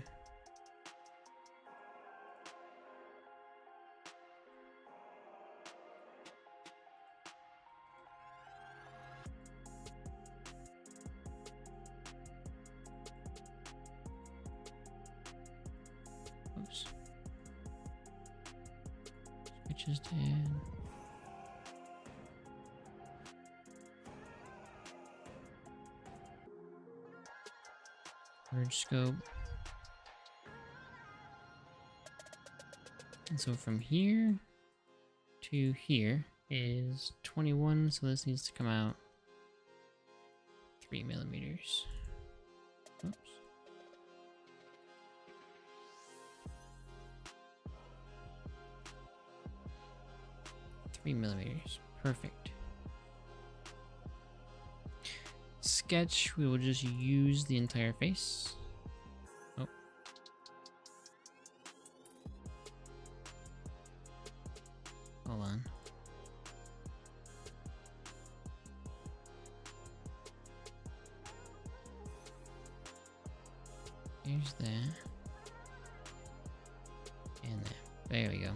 Oops. Switches dead. Merge scope. And so from here to here is 21, so this needs to come out 3 millimeters. Oops. $3mm. Perfect. Sketch, we will just use the entire face. Oh. Hold on. Here's that. And that. There we go.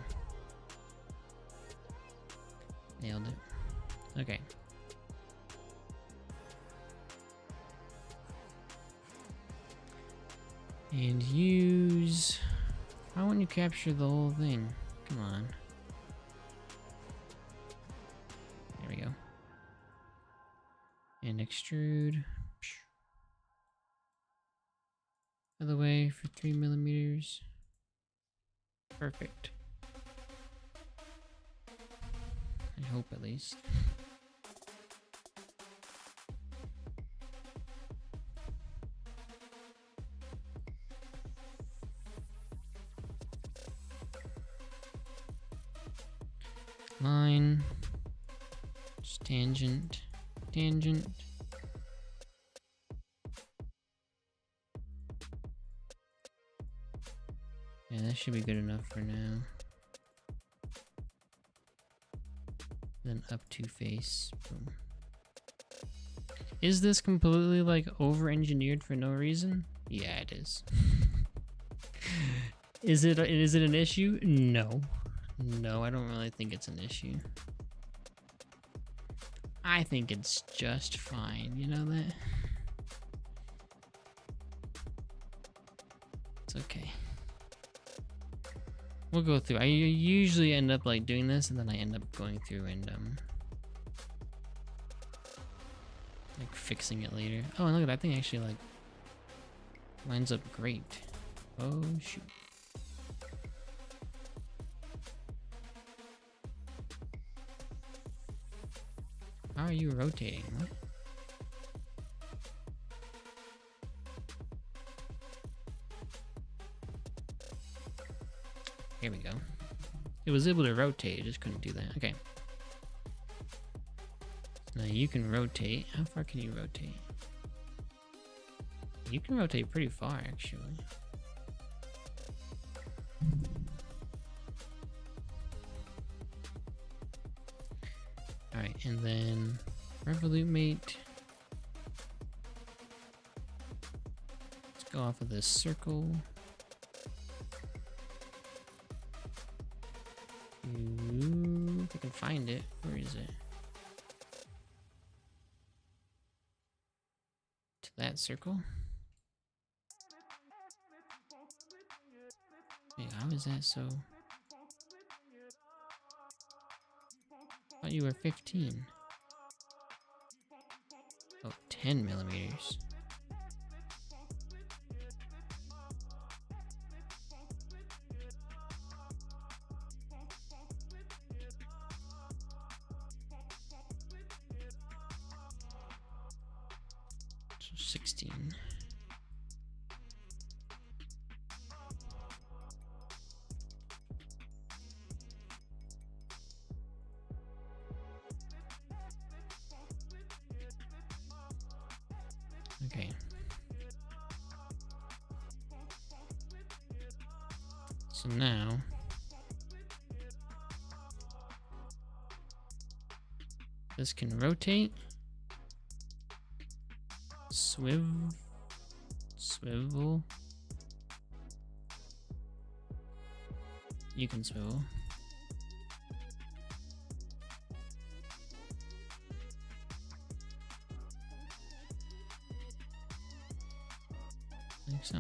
Nailed it. Okay. And use... Why won't you capture the whole thing? Come on. There we go. And extrude. Other way for 3 millimeters. Perfect. I hope at least. Line, just tangent, tangent. Yeah, that should be good enough for now. Then up to face, boom. Is this completely like over-engineered for no reason? Yeah, it is. Is it an issue? No. No, I don't really think it's an issue. I think it's just fine, you know that? It's okay. We'll go through. I usually end up like doing this and then I end up going through and like fixing it later. Oh, and look at that thing actually like lines up great. Oh shoot. How are you rotating? What? Here we go. It was able to rotate, it just couldn't do that. Okay. Now you can rotate. How far can you rotate? You can rotate pretty far, actually. Alright, and then revolute mate. Let's go off of this circle. can find it. Where is it? To that circle? Wait, how is that so? I thought you were 15. Oh, 10 millimeters. So 16. Okay. So now this can rotate, swivel. You can swivel. Like so.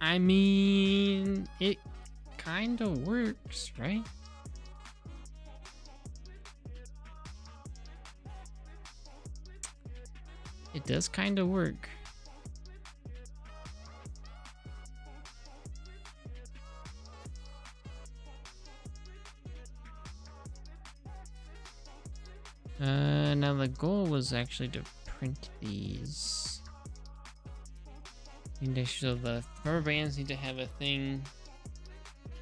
I mean, it kind of works, right? It does kind of work. Now the goal was actually to print these. So the rubber bands need to have a thing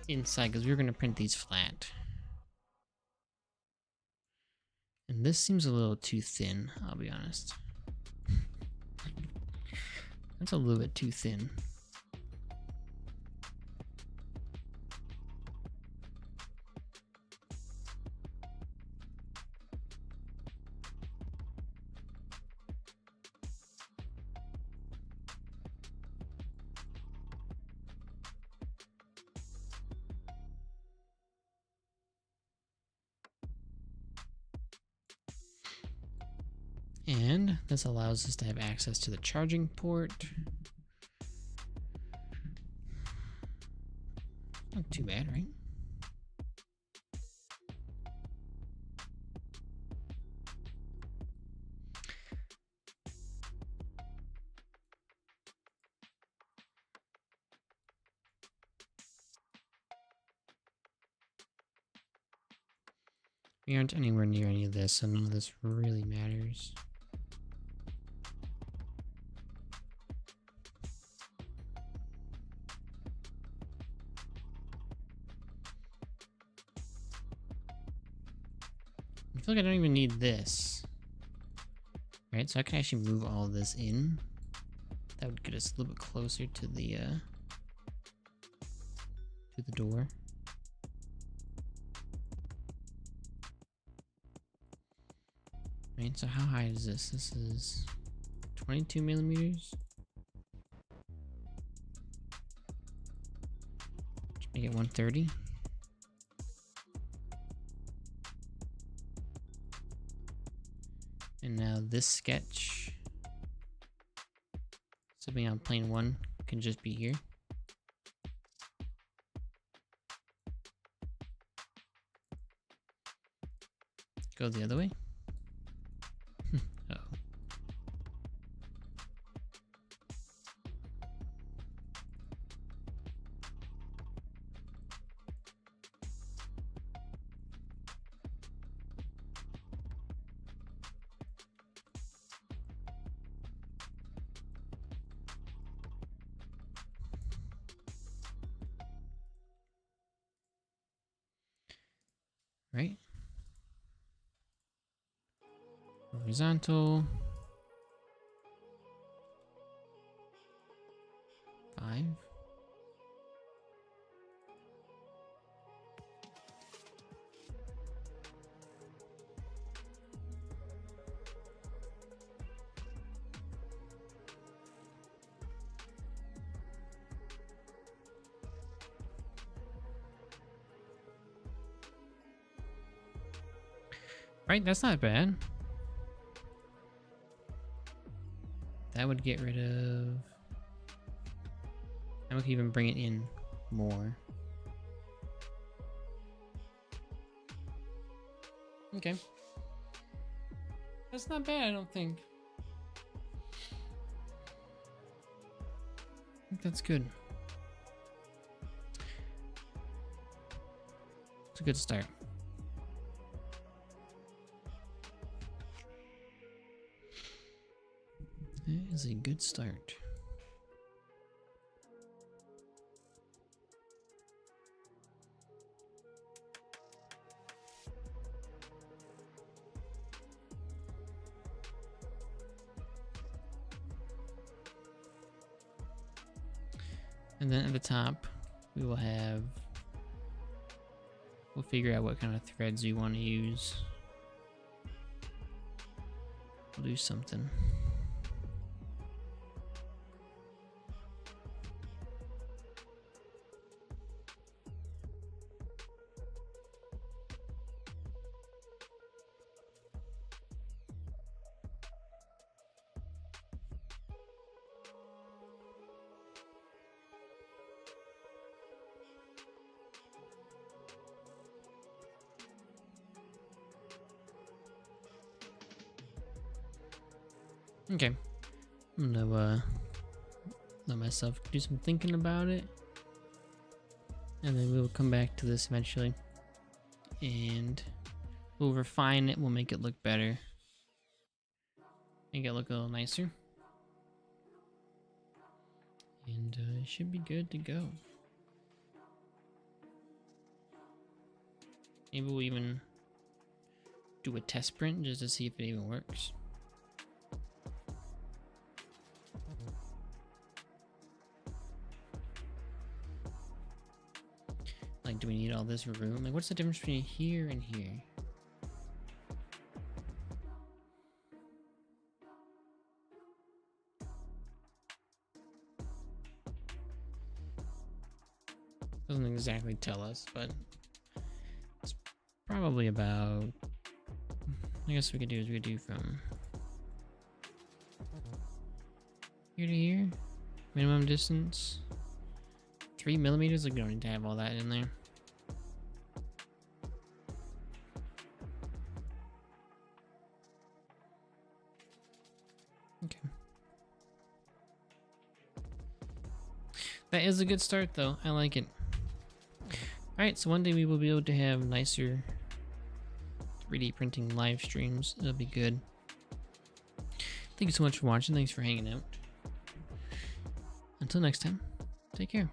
inside because we were going to print these flat. And this seems a little too thin, I'll be honest. That's a little bit too thin. And this allows us to have access to the charging port. Not too bad, right? We aren't anywhere near any of this, so none of this really matters. I feel like I don't even need this. Right, so I can actually move all of this in. That would get us a little bit closer to the door. Right, so how high is this? This is 22 millimeters. Let's make it 130. And now this sketch, something on plane 1, can just be here. Go the other way. Uh-oh. Right? Horizontal. 5. Right, that's not bad. That would get rid of... And we can even bring it in more. Okay. That's not bad, I don't think. I think that's good. It's a good start. That is a good start. And then at the top, we will have, we'll figure out what kind of threads we want to use. We'll do something. Okay, I'm gonna let myself do some thinking about it, and then we'll come back to this eventually, and we'll refine it. We'll make it look better, make it look a little nicer, and it should be good to go. Maybe we'll even do a test print just to see if it even works. Like, do we need all this room? Like, what's the difference between here and here? Doesn't exactly tell us, but it's probably about, I guess we could do is we could do from here to here, minimum distance, 3 millimeters. Like, we don't need to have all that in there. Okay. That is a good start though. I like it. Alright, so one day we will be able to have nicer 3D printing live streams. That'll be good. Thank you so much for watching. Thanks for hanging out. Until next time, take care.